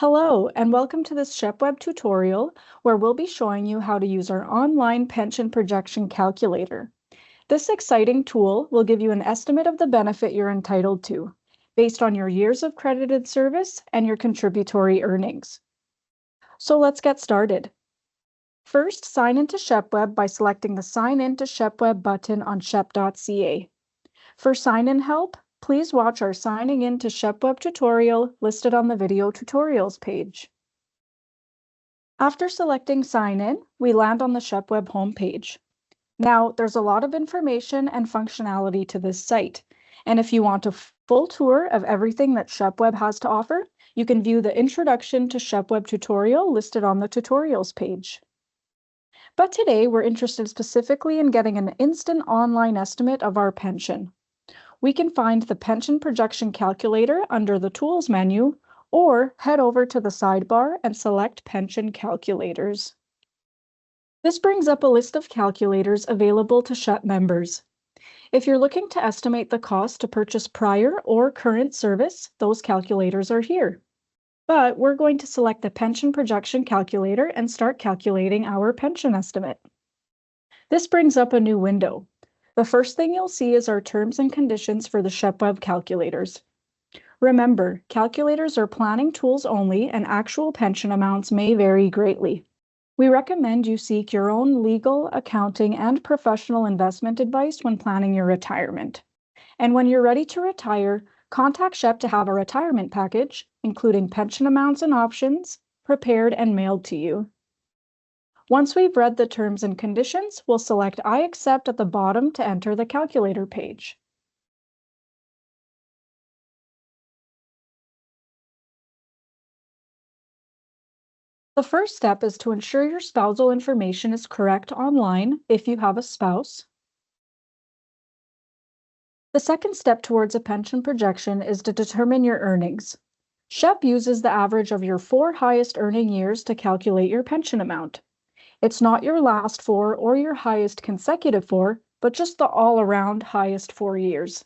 Hello, and welcome to this SHEPPweb tutorial where we'll be showing you how to use our online pension projection calculator. This exciting tool will give you an estimate of the benefit you're entitled to, based on your years of credited service and your contributory earnings. So let's get started. First, sign into SHEPPweb by selecting the Sign in to SHEPPweb button on shepp.ca. For sign-in help, please watch our Signing in to SHEPPweb tutorial listed on the Video Tutorials page. After selecting Sign In, we land on the SHEPPweb homepage. Now, there's a lot of information and functionality to this site, and if you want a full tour of everything that SHEPPweb has to offer, you can view the Introduction to SHEPPweb tutorial listed on the Tutorials page. But today, we're interested specifically in getting an instant online estimate of our pension. We can find the pension projection calculator under the Tools menu, or head over to the sidebar and select Pension Calculators. This brings up a list of calculators available to SHEPP members. If you're looking to estimate the cost to purchase prior or current service, those calculators are here. But we're going to select the Pension Projection Calculator and start calculating our pension estimate. This brings up a new window. The first thing you'll see is our terms and conditions for the SHEPPweb calculators. Remember, calculators are planning tools only, and actual pension amounts may vary greatly. We recommend you seek your own legal, accounting, and professional investment advice when planning your retirement. And when you're ready to retire, contact SHEPP to have a retirement package, including pension amounts and options, prepared and mailed to you. Once we've read the terms and conditions, we'll select I accept at the bottom to enter the calculator page. The first step is to ensure your spousal information is correct online if you have a spouse. The second step towards a pension projection is to determine your earnings. SHEPP uses the average of your 4 highest earning years to calculate your pension amount. It's not your last 4 or your highest consecutive 4, but just the all-around highest 4 years.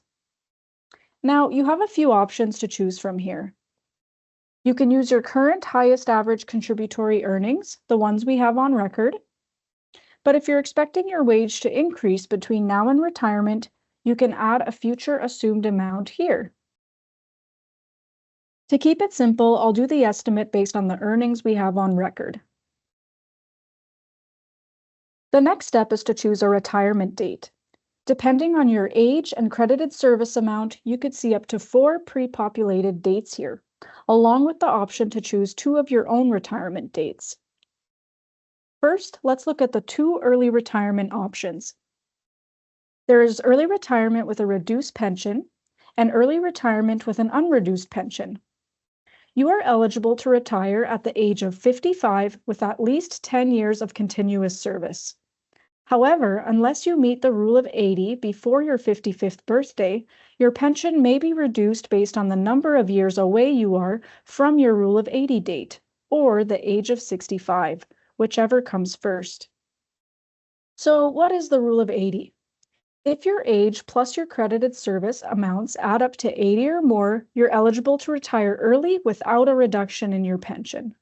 Now, you have a few options to choose from here. You can use your current highest average contributory earnings, the ones we have on record. But if you're expecting your wage to increase between now and retirement, you can add a future assumed amount here. To keep it simple, I'll do the estimate based on the earnings we have on record. The next step is to choose a retirement date. Depending on your age and credited service amount, you could see up to 4 pre-populated dates here, along with the option to choose 2 of your own retirement dates. First, let's look at the 2 early retirement options. There is early retirement with a reduced pension and early retirement with an unreduced pension. You are eligible to retire at the age of 55 with at least 10 years of continuous service. However, unless you meet the rule of 80 before your 55th birthday, your pension may be reduced based on the number of years away you are from your rule of 80 date, or the age of 65, whichever comes first. So, what is the rule of 80? If your age plus your credited service amounts add up to 80 or more, you're eligible to retire early without a reduction in your pension.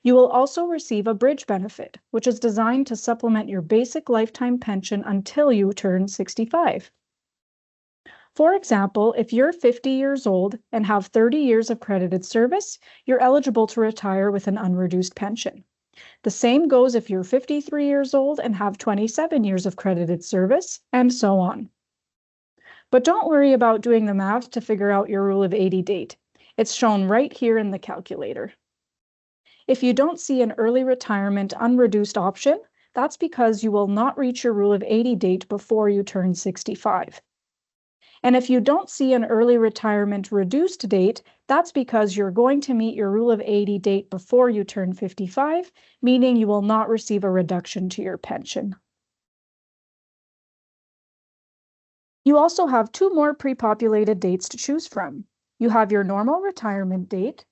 You will also receive a bridge benefit, which is designed to supplement your basic lifetime pension until you turn 65. For example, if you're 50 years old and have 30 years of credited service, you're eligible to retire with an unreduced pension. The same goes if you're 53 years old and have 27 years of credited service, and so on. But don't worry about doing the math to figure out your rule of 80 date. It's shown right here in the calculator. If you don't see an early retirement unreduced option, that's because you will not reach your rule of 80 date before you turn 65. And if you don't see an early retirement reduced date, that's because you're going to meet your rule of 80 date before you turn 55, meaning you will not receive a reduction to your pension. You also have 2 more pre-populated dates to choose from. You have your normal retirement date,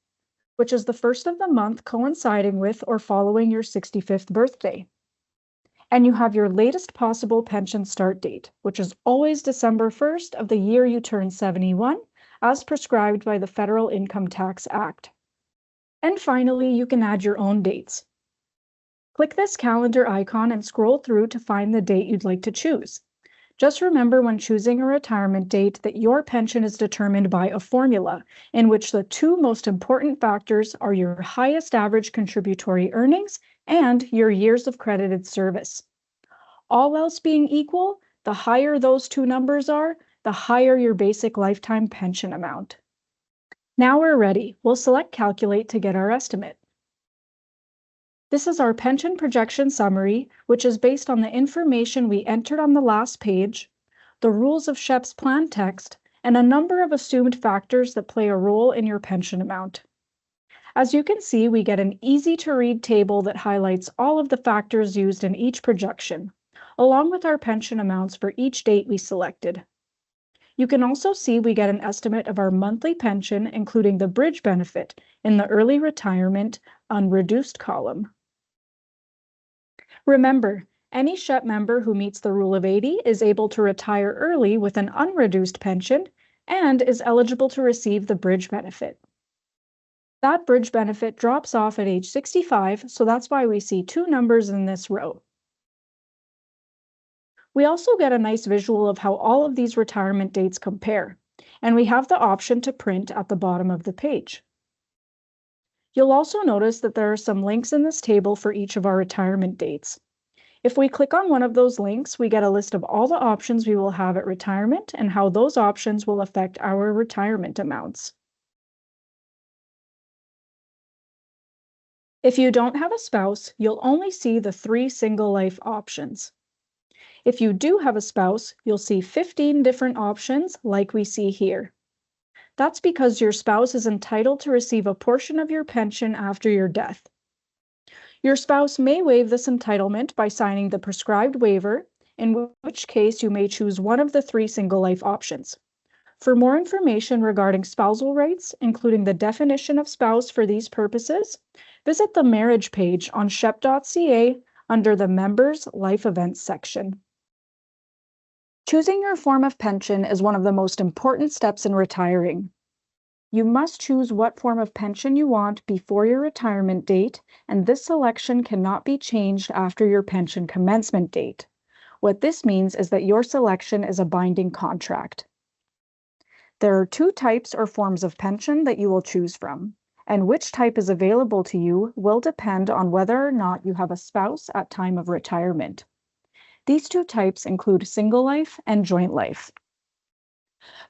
which is the first of the month coinciding with or following your 65th birthday. And you have your latest possible pension start date, which is always December 1st of the year you turn 71, as prescribed by the Federal Income Tax Act. And finally, you can add your own dates. Click this calendar icon and scroll through to find the date you'd like to choose. Just remember when choosing a retirement date that your pension is determined by a formula in which the two most important factors are your highest average contributory earnings and your years of credited service. All else being equal, the higher those two numbers are, the higher your basic lifetime pension amount. Now we're ready. We'll select Calculate to get our estimate. This is our pension projection summary, which is based on the information we entered on the last page, the rules of SHEPP's plan text, and a number of assumed factors that play a role in your pension amount. As you can see, we get an easy-to-read table that highlights all of the factors used in each projection, along with our pension amounts for each date we selected. You can also see we get an estimate of our monthly pension, including the bridge benefit, in the early retirement unreduced column. Remember, any SHEPP member who meets the Rule of 80 is able to retire early with an unreduced pension and is eligible to receive the bridge benefit. That bridge benefit drops off at age 65, so that's why we see two numbers in this row. We also get a nice visual of how all of these retirement dates compare, and we have the option to print at the bottom of the page. You'll also notice that there are some links in this table for each of our retirement dates. If we click on one of those links, we get a list of all the options we will have at retirement and how those options will affect our retirement amounts. If you don't have a spouse, you'll only see the 3 single life options. If you do have a spouse, you'll see 15 different options like we see here. That's because your spouse is entitled to receive a portion of your pension after your death. Your spouse may waive this entitlement by signing the prescribed waiver, in which case you may choose one of the 3 single life options. For more information regarding spousal rights, including the definition of spouse for these purposes, visit the marriage page on shepp.ca under the Members Life Events section. Choosing your form of pension is one of the most important steps in retiring. You must choose what form of pension you want before your retirement date, and this selection cannot be changed after your pension commencement date. What this means is that your selection is a binding contract. There are 2 types or forms of pension that you will choose from, and which type is available to you will depend on whether or not you have a spouse at time of retirement. These 2 types include single life and joint life.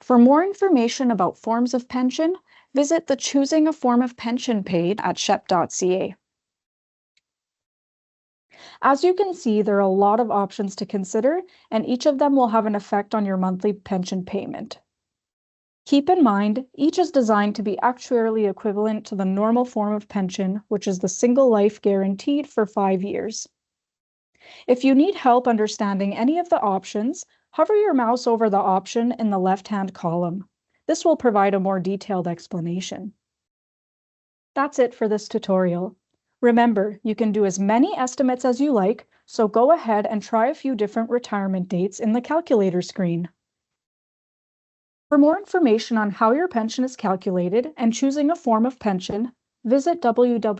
For more information about forms of pension, visit the Choosing a Form of Pension page at shepp.ca. As you can see, there are a lot of options to consider, and each of them will have an effect on your monthly pension payment. Keep in mind, each is designed to be actuarially equivalent to the normal form of pension, which is the single life guaranteed for 5 years. If you need help understanding any of the options, hover your mouse over the option in the left-hand column. This will provide a more detailed explanation. That's it for this tutorial. Remember, you can do as many estimates as you like, so go ahead and try a few different retirement dates in the calculator screen. For more information on how your pension is calculated and choosing a form of pension, visit www.shepp.ca.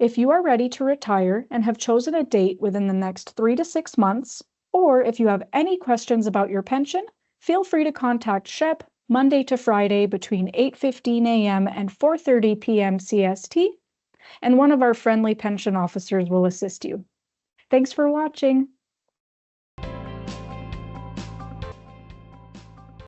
If you are ready to retire and have chosen a date within the next 3 to 6 months, or if you have any questions about your pension, feel free to contact SHEPP Monday to Friday between 8:15 a.m. and 4:30 p.m. CST, and one of our friendly pension officers will assist you. Thanks for watching.